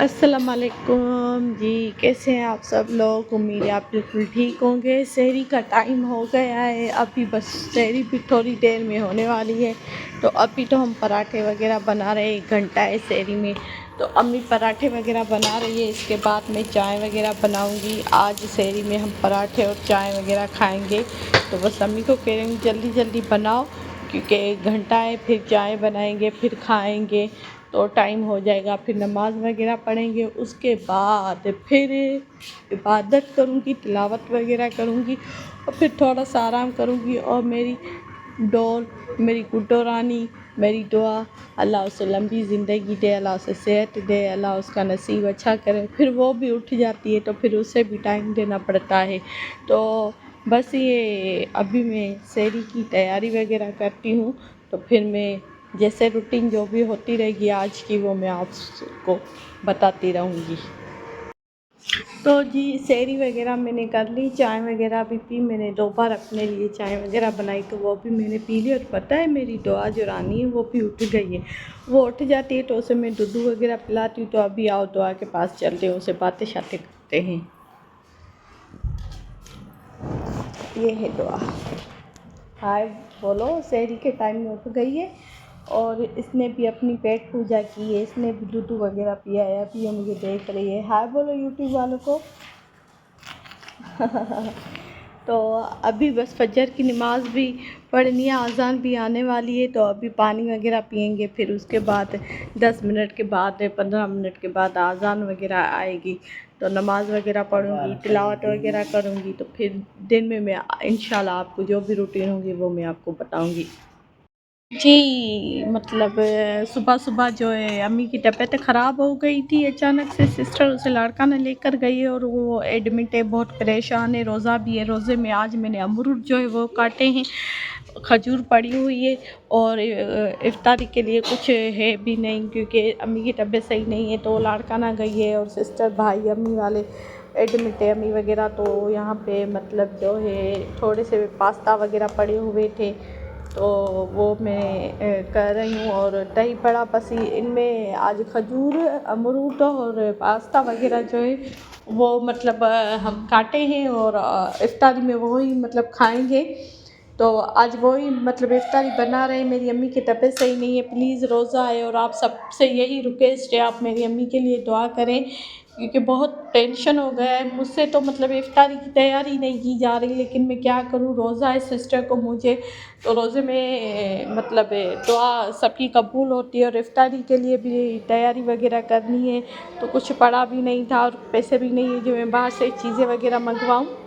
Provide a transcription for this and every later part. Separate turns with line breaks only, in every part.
अस्सलाम वालेकुम जी। कैसे हैं आप सब लोग? उम्मीद है आप बिल्कुल ठीक होंगे। सहरी का टाइम हो गया है, अभी बस सहरी भी थोड़ी देर में होने वाली है। तो अभी तो हम पराठे वगैरह बना रहे हैं, 1 घंटा है सहरी में। तो अम्मी पराठे वगैरह बना रही है, इसके बाद मैं चाय वगैरह बनाऊंगी। आज सहरी में हम पराठे और चाय वगैरह खाएंगे। तो बस अम्मी को कह रही हूँ जल्दी जल्दी बनाओ, क्योंकि 1 घंटा है, फिर चाय बनाएंगे, फिर खाएंगे तो टाइम हो जाएगा। फिर नमाज़ वगैरह पढ़ेंगे, उसके बाद फिर इबादत करूँगी, तिलावत वगैरह करूँगी और फिर थोड़ा सा आराम करूँगी। और मेरी डॉल, मेरी गुड्डो रानी, मेरी दुआ, अल्लाह उसे लंबी ज़िंदगी दे, अल्लाह उसे सेहत दे, अल्लाह उसका नसीब अच्छा करे। फिर वो भी उठ जाती है तो फिर उसे भी टाइम देना पड़ता है। तो बस ये अभी मैं सहरी की तैयारी वगैरह करती हूँ। तो फिर मैं जैसे रूटीन जो भी होती रहेगी आज की, वो मैं आपको बताती रहूँगी। तो जी सहरी वगैरह मैंने कर ली, चाय वगैरह भी पी। मैंने 2 बार अपने लिए चाय वगैरह बनाई तो वो भी मैंने पी ली। और पता है मेरी दुआ जो रानी है वो भी उठ गई है। वो उठ जाती है तो उसे मैं दूध वगैरह पिलाती हूँ। तो अभी आओ दुआ के पास चलते हैं, उसे बातें शातें करते हैं। ये है दुआ। हाय बोलो। सहरी के टाइम में उठ गई है और इसने भी अपनी पेट पूजा की है, इसने भी दूध वगैरह पिया है। अभी ये मुझे देख रही है। हाय बोलो यूट्यूब वालों को। तो अभी बस फजर की नमाज़ भी पढ़नी है, अज़ान भी आने वाली है। तो अभी पानी वगैरह पियेंगे, फिर उसके बाद 10 मिनट के बाद 15 मिनट के बाद अज़ान वगैरह आएगी तो नमाज़ वगैरह पढ़ूँगी, तिलावत वगैरह करूँगी। तो फिर दिन में मैं इंशाल्लाह आपको जो भी रूटीन होगी वो मैं आपको बताऊँगी जी। मतलब सुबह सुबह जो है अम्मी की तबीयत ख़राब हो गई थी अचानक से। सिस्टर उसे लाड़काना लेकर गई है और वो एडमिट है, बहुत परेशान है। रोज़ा भी है, रोज़े में आज मैंने अमरूद जो है वो काटे हैं, खजूर पड़ी हुई है और इफ्तारी के लिए कुछ है भी नहीं, क्योंकि अम्मी की तबीयत सही नहीं है। तो लाड़काना गई है और सिस्टर भाई अम्मी वाले एडमिट है अम्मी वगैरह। तो यहाँ पे मतलब जो है थोड़े से पास्ता वगैरह पड़े हुए थे तो वो मैं कर रही हूँ। और दही बड़ा बस इनमें आज खजूर, अमरूद और पास्ता वगैरह जो है वो मतलब हम काटे हैं और इफ्तारी में वही मतलब खाएंगे। तो आज वही मतलब इफ्तारी बना रहे हैं। मेरी अम्मी की तबीयत सही नहीं है, प्लीज़ रोज़ा है और आप सबसे यही रिक्वेस्ट है, आप मेरी अम्मी के लिए दुआ करें, क्योंकि बहुत टेंशन हो गया है मुझसे। तो मतलब इफ्तारी की तैयारी नहीं की जा रही, लेकिन मैं क्या करूँ, रोज़ा है सिस्टर को मुझे। तो रोज़े में मतलब दुआ सबकी कबूल होती है और इफ्तारी के लिए भी तैयारी वगैरह करनी है। तो कुछ पड़ा भी नहीं था और पैसे भी नहीं है जो मैं बाहर से चीज़ें वगैरह मंगवाऊँ।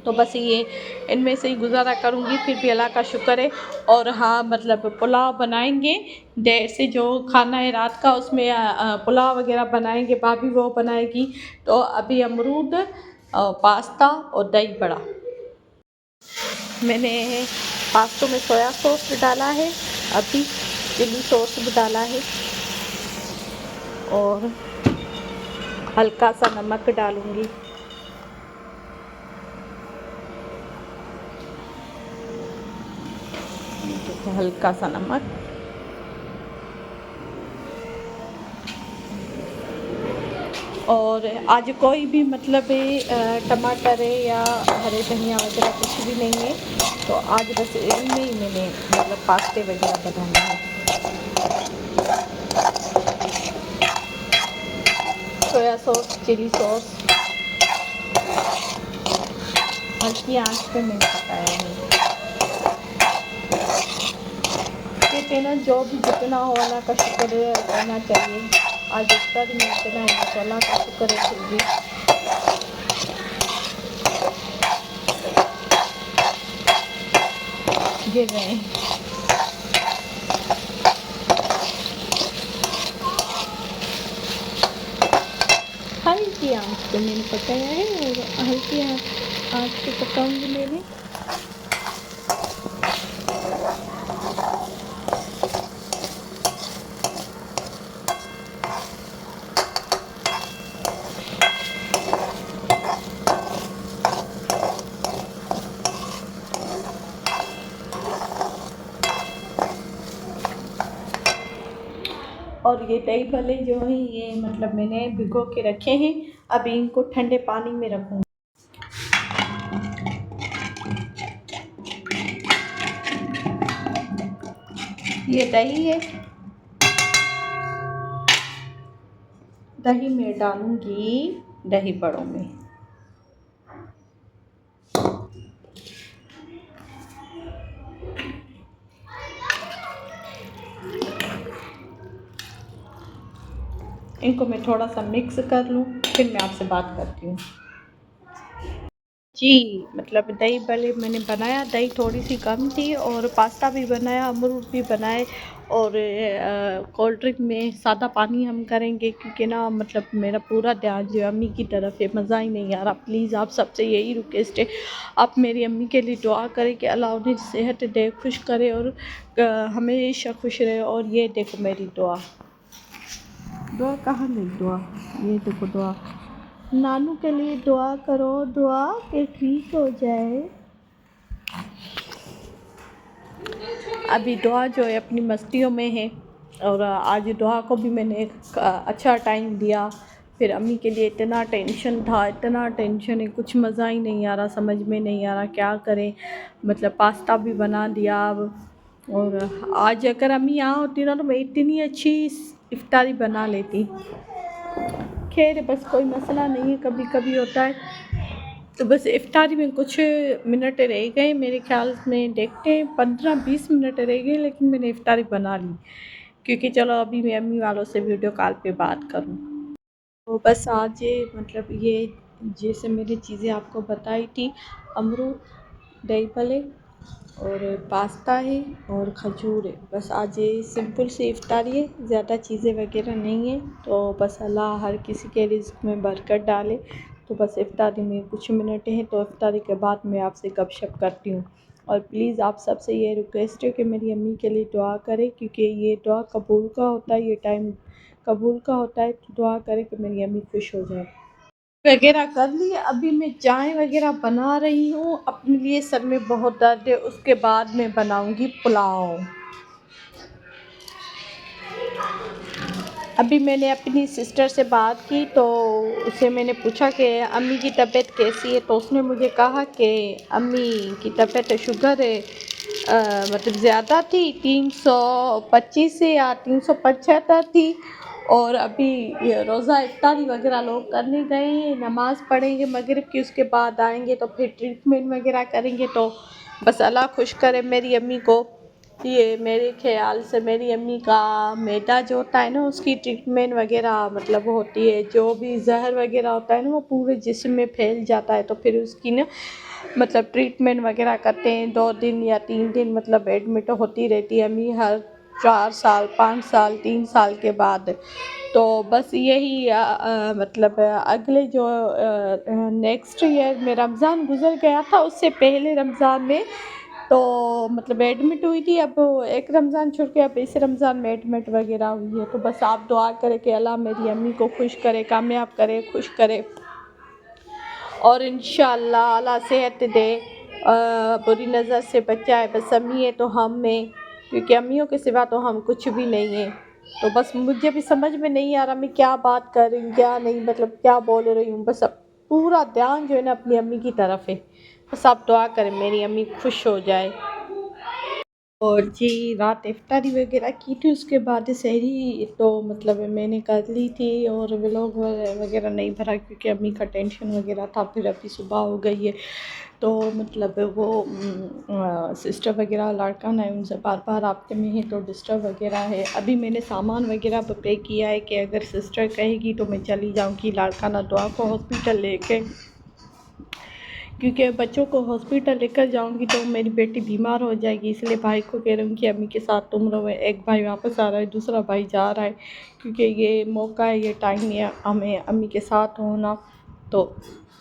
तो बस ये इनमें से ही गुजारा करूँगी। फिर भी अल्लाह का शुक्र है। और हाँ मतलब पुलाव बनाएंगे, देर से जो खाना है रात का उसमें पुलाव वगैरह बनाएंगे, भाभी वो बनाएगी। तो अभी अमरूद, पास्ता और दही बड़ा। मैंने पास्तों में सोया सॉस डाला है, अभी चिली सॉस भी डाला है और हल्का सा नमक डालूँगी। हल्का सा नमक और आज कोई भी मतलब टमाटर है या हरे धनिया वगैरह कुछ भी नहीं है। तो आज बस इनमें ही मैंने मतलब पास्ते वगैरह बनाने हैं। सोया सॉस, चिली सॉस हल्की आंच पे मैंने पकाया है। कहते हैं ना जो भी जितना हो अल्लाह का शुक्र करना चाहिए। आज इफ्तारी में इतना है तो अल्लाह का शुक्र है। फिर भी गिर रहे हैं। हल्की आंच पे मैंने पकाया है और हल्की आंच पे पकाऊंगी मैंने। और ये दही भल्ले जो हैं ये मतलब मैंने भिगो के रखे हैं, अभी इनको ठंडे पानी में रखूँगी। ये दही है, दही में डालूँगी दही बड़ों में। इनको मैं थोड़ा सा मिक्स कर लूँ, फिर मैं आपसे बात करती हूँ। जी, मतलब दही भल्ले मैंने बनाया, दही थोड़ी सी कम थी और पास्ता भी बनाया, अमरूद भी बनाए और कोल्ड ड्रिंक में सादा पानी हम करेंगे क्योंकि ना मतलब मेरा पूरा ध्यान जो अम्मी की तरफ है, मज़ा ही नहीं आ रहा। प्लीज़ आप सबसे यही रिक्वेस्ट है, आप मेरी अम्मी के लिए दुआ करें कि अल्लाह उन्हें सेहत दे, खुश करे और हमेशा खुश रहे। और ये देखो मेरी दुआ, दुआ कहाँ गई दुआ, ये देखो दुआ, नानू के लिए दुआ करो, दुआ के ठीक हो जाए। अभी दुआ जो है अपनी मस्तियों में है और आज दुआ को भी मैंने एक अच्छा टाइम दिया। फिर अम्मी के लिए इतना टेंशन था, इतना टेंशन है, कुछ मज़ा ही नहीं आ रहा, समझ में नहीं आ रहा क्या करें। मतलब पास्ता भी बना दिया अब। और आज अगर अम्मी यहाँ होती ना तो मैं इतनी अच्छी इफ्तारी बना लेती। खैर बस कोई मसला नहीं है, कभी कभी होता है। तो बस इफ्तारी में कुछ मिनट रह गए मेरे ख्याल में, देखते हैं 15-20 मिनट रह गए, लेकिन मैंने इफ्तारी बना ली क्योंकि चलो अभी मैं अम्मी वालों से वीडियो कॉल पे बात करूँ। तो बस आज मतलब ये जैसे मैंने चीज़ें आपको बताई थी, अमरूद, दही भल्ले और पास्ता है और खजूर है। बस आज ये सिंपल सी इफ्तारी है, ज़्यादा चीज़ें वगैरह नहीं है। तो बस अल्लाह हर किसी के रिज़्क़ में बरकत डाले। तो बस इफ्तारी में कुछ मिनट हैं, तो इफ्तारी के बाद मैं आपसे गपशप करती हूँ। और प्लीज़ आप सबसे ये रिक्वेस्ट है कि मेरी अम्मी के लिए दुआ करें क्योंकि ये दुआ कबूल का होता है, ये टाइम कबूल का होता है। तो दुआ करें कि मेरी अम्मी खुश हो जाए। वगैरह कर ली, अभी मैं चाय वगैरह बना रही हूँ, अपने लिए सर में बहुत दर्द है, उसके बाद मैं बनाऊँगी पुलाव। अभी मैंने अपनी सिस्टर से बात की तो उससे मैंने पूछा कि अम्मी की तबीयत कैसी है, तो उसने मुझे कहा कि अम्मी की तबीयत शुगर है मतलब ज़्यादा थी, 325 से या 375 थी। और अभी ये रोज़ा इफ्तारी वगैरह लोग करने गए हैं, नमाज़ पढ़ेंगे मगरिब की, उसके बाद आएंगे तो फिर ट्रीटमेंट वगैरह करेंगे। तो बस अल्लाह खुश करे मेरी अम्मी को। ये मेरे ख़्याल से मेरी अम्मी का मैदा जो होता है ना उसकी ट्रीटमेंट वगैरह मतलब होती है, जो भी ज़हर वगैरह होता है ना वो पूरे जिस्म में फैल जाता है। तो फिर उसकी ना मतलब ट्रीटमेंट वगैरह करते हैं, 2 दिन या 3 दिन मतलब एडमिट होती रहती है अम्मी, हर 4 साल 5 साल 3 साल के बाद। तो बस यही मतलब अगले जो नेक्स्ट ईयर में रमज़ान गुज़र गया था, उससे पहले रमज़ान में तो मतलब एडमिट हुई थी। अब एक रमज़ान छूट के अब इस रमज़ान में एडमिट वगैरह हुई है। तो बस आप दुआ करें कि अल्लाह मेरी अम्मी को खुश करे, कामयाब करे, खुश करे और इंशाअल्लाह अल्लाह सेहत दे, बुरी नज़र से बचाए। बस अम्मी है तो हम हैं, क्योंकि अम्मियों के सिवा तो हम कुछ भी नहीं हैं। तो बस मुझे भी समझ में नहीं आ रहा मैं क्या बात कर रही हूँ क्या नहीं, मतलब क्या बोल रही हूँ। बस अब पूरा ध्यान जो है ना अपनी अम्मी की तरफ है। बस आप दुआ करें मेरी अम्मी खुश हो जाए। और जी रात इफ्तारी वगैरह की थी, उसके बाद सहरी तो मतलब मैंने कर ली थी और व्लॉग वगैरह नहीं भरा क्योंकि अम्मी का टेंशन वगैरह था। फिर अभी सुबह हो गई है तो मतलब वो सिस्टर वगैरह लड़का है उनसे बार बार राब्ते में है तो डिस्टर्ब वगैरह है। अभी मैंने सामान वगैरह पे किया है कि अगर सिस्टर कहेगी तो मैं चली जाऊँगी लाड़काना दुआ को हॉस्पिटल लेके, क्योंकि बच्चों को हॉस्पिटल लेकर जाऊंगी तो मेरी बेटी बीमार हो जाएगी। इसलिए भाई को कह रही हूँ कि अम्मी के साथ तुम रहो। एक भाई वापस आ रहा है, दूसरा भाई जा रहा है क्योंकि ये मौका है, ये टाइम है हमें अम्मी के साथ होना। तो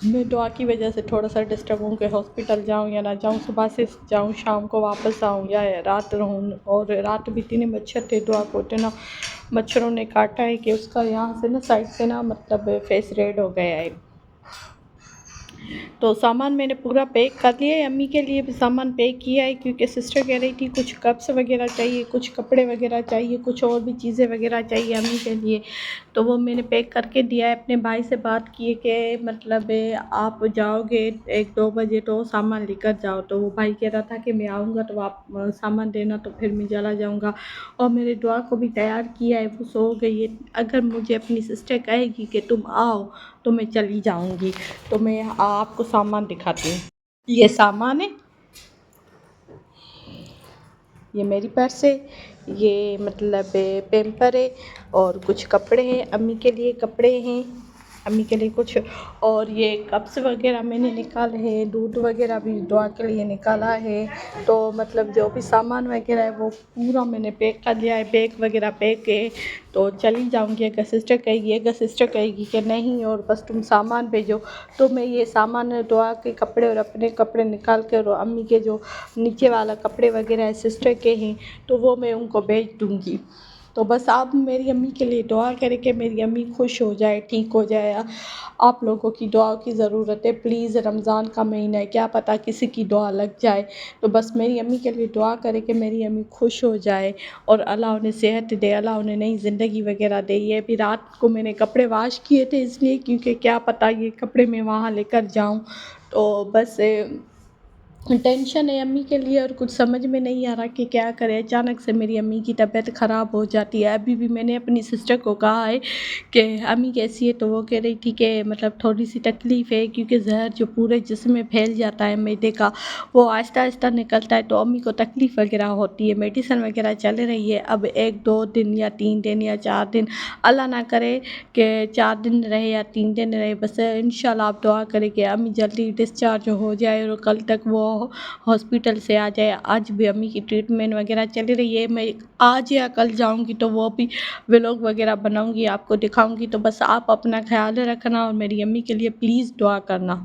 मैं दुआ की वजह से थोड़ा सा डिस्टर्ब हूँ कि हॉस्पिटल जाऊँ या ना जाऊँ, सुबह से जाऊँ शाम को वापस आऊँ या रात रहूँ। और रात भी इतने मच्छर थे, दुआ को इतना मच्छरों ने काटा है कि उसका यहाँ से ना साइड से ना मतलब फेस रेड हो गया है। तो सामान मैंने पूरा पैक कर लिया है, अम्मी के लिए भी सामान पैक किया है क्योंकि सिस्टर कह रही थी कुछ कप्स वगैरह चाहिए, कुछ कपड़े वगैरह चाहिए, कुछ और भी चीज़ें वगैरह चाहिए अम्मी के लिए। तो वो मैंने पैक करके दिया है। अपने भाई से बात किए कि मतलब आप जाओगे 1-2 बजे तो सामान लेकर जाओ। तो वो भाई कह रहा था कि मैं आऊँगा तो आप सामान देना, तो फिर मैं चला जाऊँगा। और मेरे दुआ को भी तैयार किया है, वो सो गई है। अगर मुझे अपनी सिस्टर कहेगी कि तुम आओ तो मैं चली जाऊँगी। तो मैं आपको सामान दिखाती हूँ। ये सामान है, ये मेरी पर्स है, ये मतलब पैम्पर है और कुछ कपड़े हैं, अम्मी के लिए कपड़े हैं, अम्मी के लिए कुछ। और ये कप्स वगैरह मैंने निकाले हैं, दूध वगैरह भी दुआ के लिए निकाला है। तो मतलब जो भी सामान वगैरह है वो पूरा मैंने पैक कर लिया है, बैग वगैरह पैक है। तो चली जाऊँगी। अगर सिस्टर कहेगी कि नहीं और बस तुम सामान भेजो, तो मैं ये सामान दुआ के कपड़े और अपने कपड़े निकाल कर और अम्मी के जो नीचे वाला कपड़े वगैरह है सिस्टर के हैं तो वो मैं उनको भेज दूँगी। तो बस आप मेरी अम्मी के लिए दुआ करें कि मेरी अम्मी खुश हो जाए, ठीक हो जाए। आप लोगों की दुआओं की ज़रूरत है प्लीज़। रमज़ान का महीना है, क्या पता किसी की दुआ लग जाए। तो बस मेरी अम्मी के लिए दुआ करें कि मेरी अम्मी खुश हो जाए और अल्लाह उन्हें सेहत दे, अल्लाह उन्हें नई ज़िंदगी वगैरह दे। ये भी रात को मैंने कपड़े वॉश किए थे इसलिए क्योंकि क्या पता ये कपड़े मैं वहाँ लेकर जाऊँ। तो बस टेंशन है अम्मी के लिए और कुछ समझ में नहीं आ रहा कि क्या करें। अचानक से मेरी अम्मी की तबीयत ख़राब हो जाती है। अभी भी मैंने अपनी सिस्टर को कहा है कि अम्मी कैसी है, तो वो कह रही थी कि मतलब थोड़ी सी तकलीफ़ है क्योंकि ज़हर जो पूरे जिस्म में फैल जाता है मैदे का, वो आहिस्ता आहिस्ता निकलता है तो अम्मी को तकलीफ़ वगैरह होती है। मेडिसिन वगैरह चल रही है। अब 1-2 दिन या 3 दिन या 4 दिन, अल्लाह ना करे कि 4 दिन रहे या 3 दिन रहे। बस इंशाल्लाह आप दुआ करें कि अम्मी जल्दी डिस्चार्ज हो जाए और कल तक वो हॉस्पिटल से आ जाए। आज भी अम्मी की ट्रीटमेंट वगैरह चल रही है। मैं आज या कल जाऊंगी तो वो भी व्लॉग वगैरह बनाऊंगी, आपको दिखाऊंगी। तो बस आप अपना ख्याल रखना और मेरी अम्मी के लिए प्लीज़ दुआ करना।